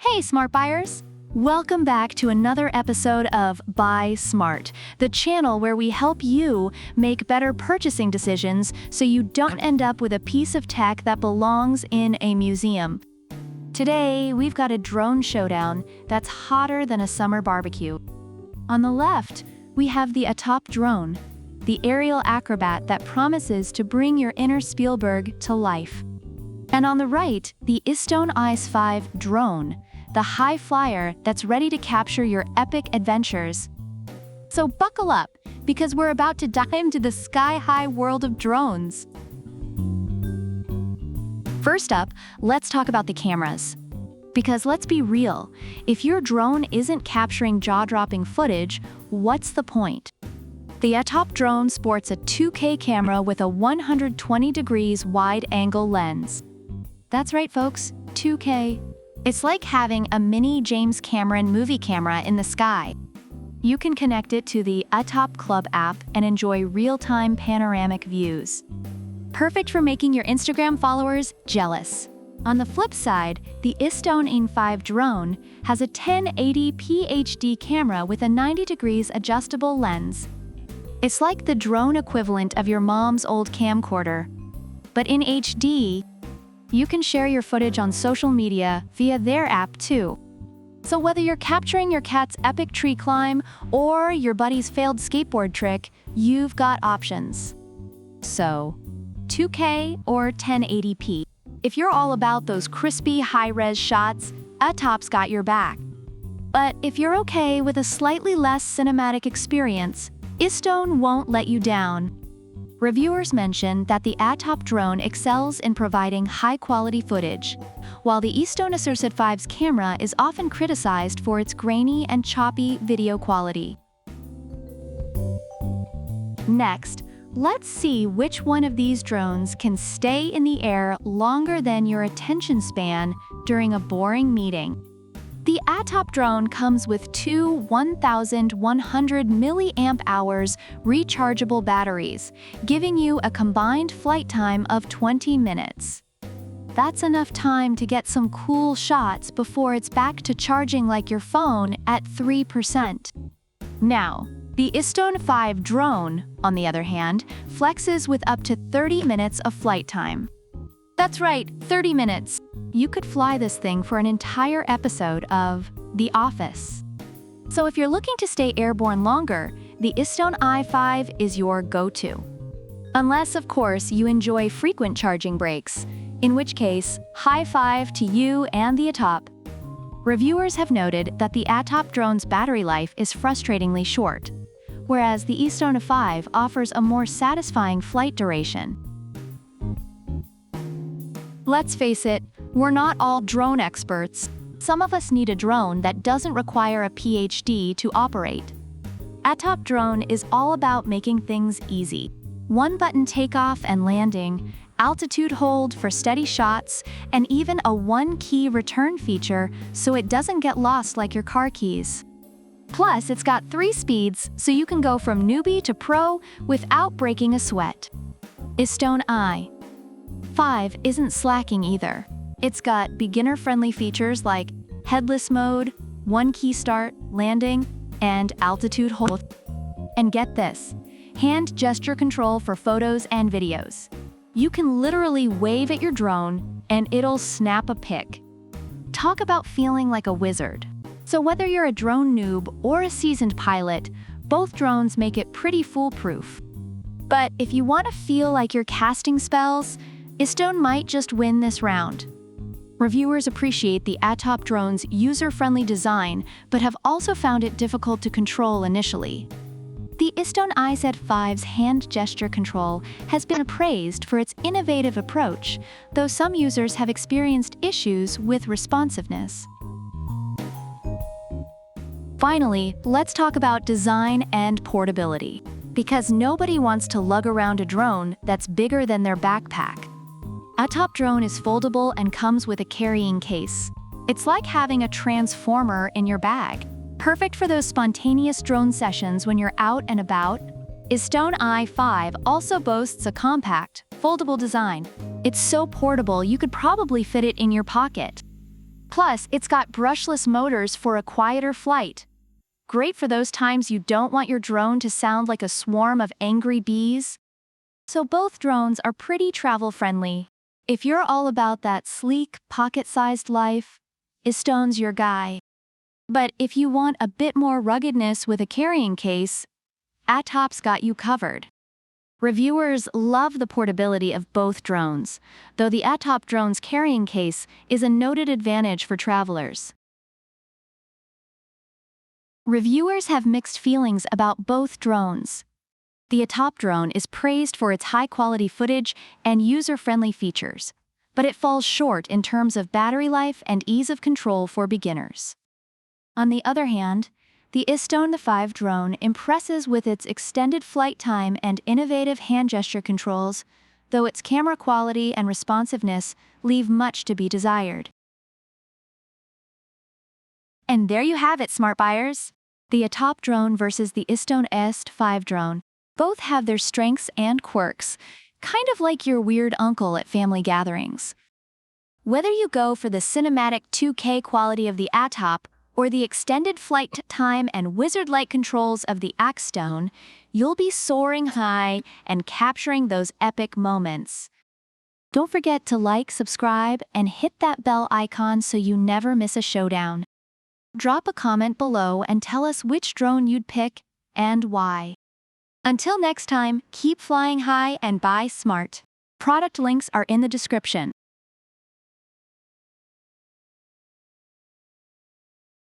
Hey, smart buyers! Welcome back to another episode of Buy Smart, the channel where we help you make better purchasing decisions so you don't end up with a piece of tech that belongs in a museum. Today, we've got a drone showdown that's hotter than a summer barbecue. On the left, we have the ATTOP Drone, the aerial acrobat that promises to bring your inner Spielberg to life. And on the right, the istone IS-5 Drone, the high flyer that's ready to capture your epic adventures. So buckle up, because we're about to dive into the sky-high world of drones. First up, let's talk about the cameras. Because let's be real, if your drone isn't capturing jaw-dropping footage, what's the point? The ATTOP Drone sports a 2K camera with a 120 degrees wide-angle lens. That's right, folks, 2K. It's like having a mini James Cameron movie camera in the sky. You can connect it to the ATTOP Club app and enjoy real-time panoramic views. Perfect for making your Instagram followers jealous. On the flip side, the istone IS-5 Drone has a 1080p HD camera with a 90 degrees adjustable lens. It's like the drone equivalent of your mom's old camcorder. But in HD, you can share your footage on social media via their app too. So whether you're capturing your cat's epic tree climb or your buddy's failed skateboard trick, you've got options. So, 2K or 1080p. If you're all about those crispy high-res shots, ATTOP's got your back. But if you're okay with a slightly less cinematic experience, istone won't let you down. Reviewers mention that the ATTOP Drone excels in providing high-quality footage, while the istone IS-5's camera is often criticized for its grainy and choppy video quality. Next, let's see which one of these drones can stay in the air longer than your attention span during a boring meeting. The ATTOP Drone comes with two 1,100 mAh rechargeable batteries, giving you a combined flight time of 20 minutes. That's enough time to get some cool shots before it's back to charging like your phone at 3%. Now, the istone IS-5 Drone, on the other hand, flexes with up to 30 minutes of flight time. That's right, 30 minutes. You could fly this thing for an entire episode of The Office. So if you're looking to stay airborne longer, the istone IS-5 is your go-to. Unless, of course, you enjoy frequent charging breaks, in which case, high five to you and the ATTOP. Reviewers have noted that the ATTOP Drone's battery life is frustratingly short, whereas the istone IS-5 offers a more satisfying flight duration. Let's face it, we're not all drone experts. Some of us need a drone that doesn't require a PhD to operate. ATTOP Drone is all about making things easy. One-button takeoff and landing, altitude hold for steady shots, and even a one-key return feature so it doesn't get lost like your car keys. Plus, it's got 3 speeds, so you can go from newbie to pro without breaking a sweat. Istone IS-5 isn't slacking either. It's got beginner-friendly features like Headless Mode, one-key start, landing, and altitude hold. And get this, hand gesture control for photos and videos. You can literally wave at your drone, and it'll snap a pic. Talk about feeling like a wizard. So whether you're a drone noob or a seasoned pilot, both drones make it pretty foolproof. But if you want to feel like you're casting spells, istone might just win this round. Reviewers appreciate the ATTOP Drone's user-friendly design, but have also found it difficult to control initially. The istone IS-5's hand gesture control has been praised for its innovative approach, though some users have experienced issues with responsiveness. Finally, let's talk about design and portability. Because nobody wants to lug around a drone that's bigger than their backpack. ATTOP Drone is foldable and comes with a carrying case. It's like having a transformer in your bag. Perfect for those spontaneous drone sessions when you're out and about. Istone IS-5 also boasts a compact, foldable design. It's so portable you could probably fit it in your pocket. Plus, it's got brushless motors for a quieter flight. Great for those times you don't want your drone to sound like a swarm of angry bees. So both drones are pretty travel-friendly. If you're all about that sleek, pocket-sized life, istone's your guy. But if you want a bit more ruggedness with a carrying case, ATTOP's got you covered. Reviewers love the portability of both drones, though the ATTOP drone's carrying case is a noted advantage for travelers. Reviewers have mixed feelings about both drones. The ATTOP drone is praised for its high-quality footage and user-friendly features, but it falls short in terms of battery life and ease of control for beginners. On the other hand, the istone 5 drone impresses with its extended flight time and innovative hand gesture controls, though its camera quality and responsiveness leave much to be desired. And there you have it, smart buyers! The ATTOP drone versus the istone 5 drone. Both have their strengths and quirks, kind of like your weird uncle at family gatherings. Whether you go for the cinematic 2K quality of the ATTOP or the extended flight time and wizard-like controls of the istone, you'll be soaring high and capturing those epic moments. Don't forget to like, subscribe, and hit that bell icon so you never miss a showdown. Drop a comment below and tell us which drone you'd pick and why. Until next time, keep flying high and buy smart. Product links are in the description.